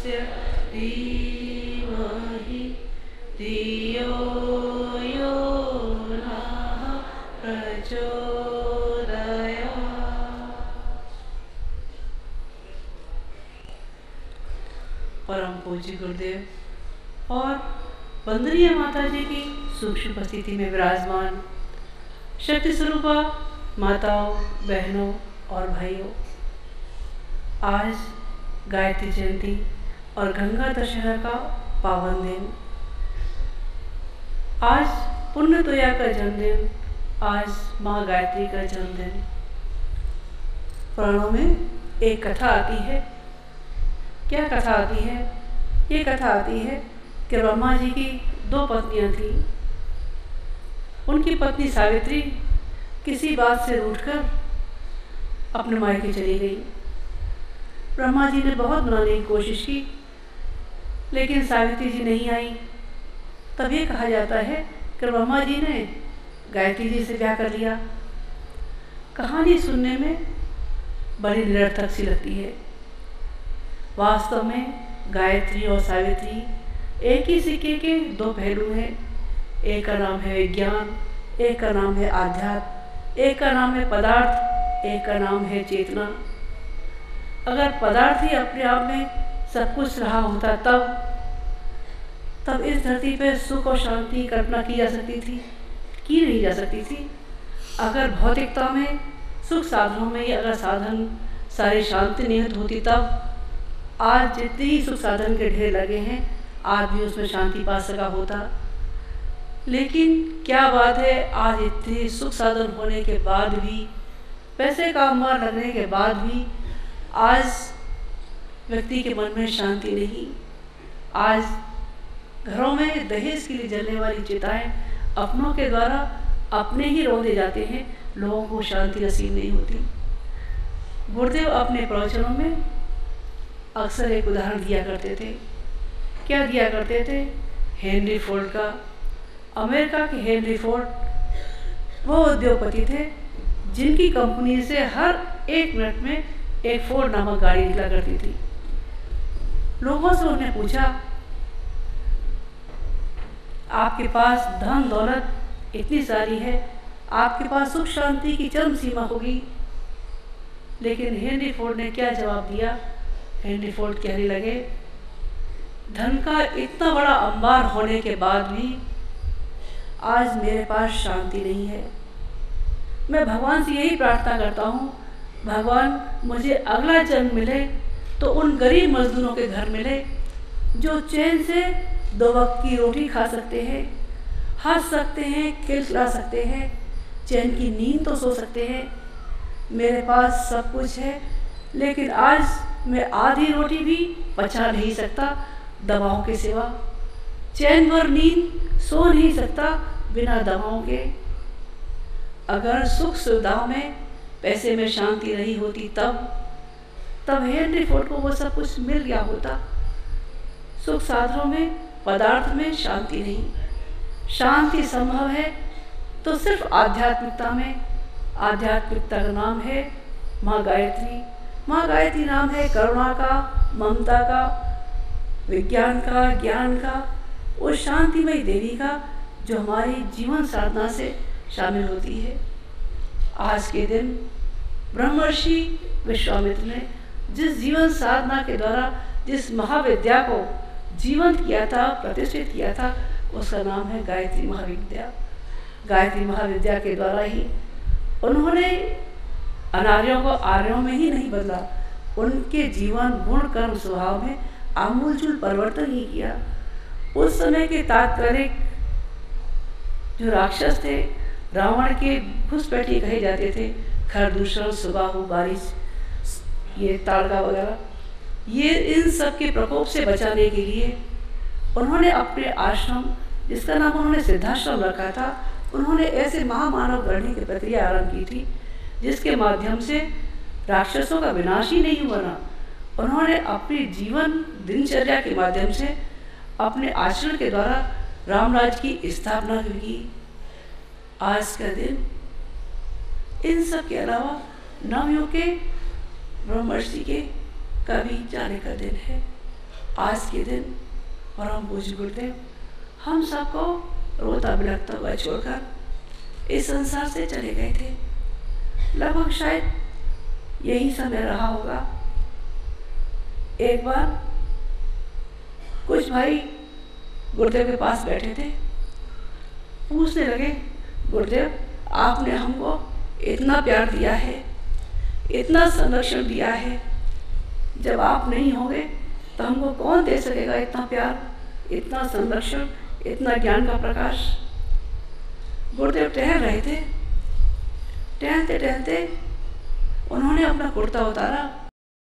तस्य धीमहि धियो यो नः प्रचोदयात्। परम पूज्य गुरुदेव और वंदनीय माता जी की सूक्ष्म उपस्थिति में विराजमान शक्ति स्वरूपा माताओं, बहनों और भाइयों, आज गायत्री जयंती और गंगा दशहरा का पावन दिन, आज पुण्य तोया का जन्मदिन, आज माँ गायत्री का जन्मदिन। पुराणों में एक कथा आती है। क्या कथा आती है? ये कथा आती है कि ब्रह्मा जी की 2 पत्नियां थीं। उनकी पत्नी सावित्री किसी बात से रूठकर अपने मायके चली गई। ब्रह्मा जी ने बहुत मनाने की कोशिश की, लेकिन सावित्री जी नहीं आई। तब ये कहा जाता है कि ब्रह्मा जी ने गायत्री जी से ब्याह कर लिया। कहानी सुनने में बड़ी निरर्थक सी लगती है। वास्तव में गायत्री और सावित्री एक ही सिक्के के 2 पहलू हैं। एक का नाम है विज्ञान, एक का नाम है आध्यात्म, एक का नाम है पदार्थ, एक का नाम है चेतना। अगर पदार्थ ही अपने आप में सब कुछ रहा होता तब इस धरती पर सुख और शांति की कल्पना की जा सकती थी? की नहीं जा सकती थी। अगर भौतिकता में सुख साधनों में ही अगर साधन सारी शांति निहित होती, तब आज जितने ही सुख साधन के ढेर लगे हैं, आज भी उसमें शांति पा सका होता। लेकिन क्या बात है, आज इतने सुख साधन होने के बाद भी, पैसे का अंबार लगने के बाद भी आज व्यक्ति के मन में शांति नहीं। आज घरों में दहेज के लिए जलने वाली चिताएं अपनों के द्वारा अपने ही रौंदे जाते हैं। लोगों को शांति नसीब नहीं होती। गुरुदेव अपने प्रवचनों में अक्सर एक उदाहरण दिया करते थे। क्या दिया करते थे? हेनरी फोर्ड का। अमेरिका के हेनरी फोर्ड वो उद्योगपति थे जिनकी कंपनी से हर 1 मिनट में एक फोर्ड नामक गाड़ी निकला करती थी। लोगों से उन्हें पूछा, आपके पास धन दौलत इतनी सारी है, आपके पास सुख शांति की चरम सीमा होगी। लेकिन हेनरी फोर्ड ने क्या जवाब दिया? हेनरी फोर्ड कहने लगे, धन का इतना बड़ा अंबार होने के बाद भी आज मेरे पास शांति नहीं है। मैं भगवान से यही प्रार्थना करता हूँ, भगवान मुझे अगला जन्म मिले तो उन गरीब मजदूरों के घर मिले जो चैन से 2 वक्त की रोटी खा सकते हैं, हंस सकते हैं, खिलखिला सकते हैं, चैन की नींद तो सो सकते हैं। मेरे पास सब कुछ है, लेकिन आज मैं आधी रोटी भी पचा नहीं सकता दवाओं के सिवा। चैन भर नींद सो नहीं सकता बिना दवाओं के। अगर सुख सुविधाओं में, पैसे में शांति नहीं होती, तब हेनरी फोर्ड को वो सब कुछ मिल गया होता। सुख साधनों में, पदार्थ में शांति नहीं। शांति संभव है तो सिर्फ आध्यात्मिकता में। आध्यात्मिकता का नाम है माँ गायत्री। माँ गायत्री नाम है करुणा का, ममता का, विज्ञान का, ज्ञान का, उस शांतिमयी देवी का जो हमारी जीवन साधना से शामिल होती है। आज के दिन ब्रह्मर्षि विश्वामित्र ने जिस जीवन साधना के द्वारा जिस महाविद्या को जीवंत किया था, प्रतिष्ठित किया था, उसका नाम है गायत्री महाविद्या। गायत्री महाविद्या के द्वारा ही उन्होंने अनार्यों को आर्यों में ही नहीं बदला, उनके जीवन, गुण, कर्म, स्वभाव में आमूलचूल परिवर्तन ही किया। उस समय के तात्कालिक जो राक्षस थे, रावण के घुसपैठी कहे जाते थे, खरदूषण, सुबाहु, बारिश, ये ताड़का वगैरह, ये इन सब के प्रकोप से बचाने के लिए उन्होंने अपने आश्रम, जिसका नाम उन्होंने सिद्धाश्रम रखा था, उन्होंने ऐसे महामानव गढ़ने की प्रक्रिया आरंभ की थी जिसके माध्यम से राक्षसों का विनाश ही नहीं हुआ। उन्होंने अपने जीवन दिनचर्या के माध्यम से, अपने आचरण के द्वारा रामराज की स्थापना की। आज का दिन इन सब के अलावा नवयुग के ब्रह्मर्षि के कवि जाने का दिन है। आज के दिन परम पूज्य गुरुदेव हम सबको रोता बिलखता हुआ छोड़कर इस संसार से चले गए थे। लगभग शायद यही समय रहा होगा। एक बार कुछ भाई गुरुदेव के पास बैठे थे, पूछने लगे, गुरुदेव आपने हमको इतना प्यार दिया है, इतना संरक्षण दिया है, जब आप नहीं होंगे तो हमको कौन दे सकेगा इतना प्यार, इतना संरक्षण, इतना ज्ञान का प्रकाश। गुरुदेव टहल रहे थे, टहलते टहलते उन्होंने अपना कुर्ता उतारा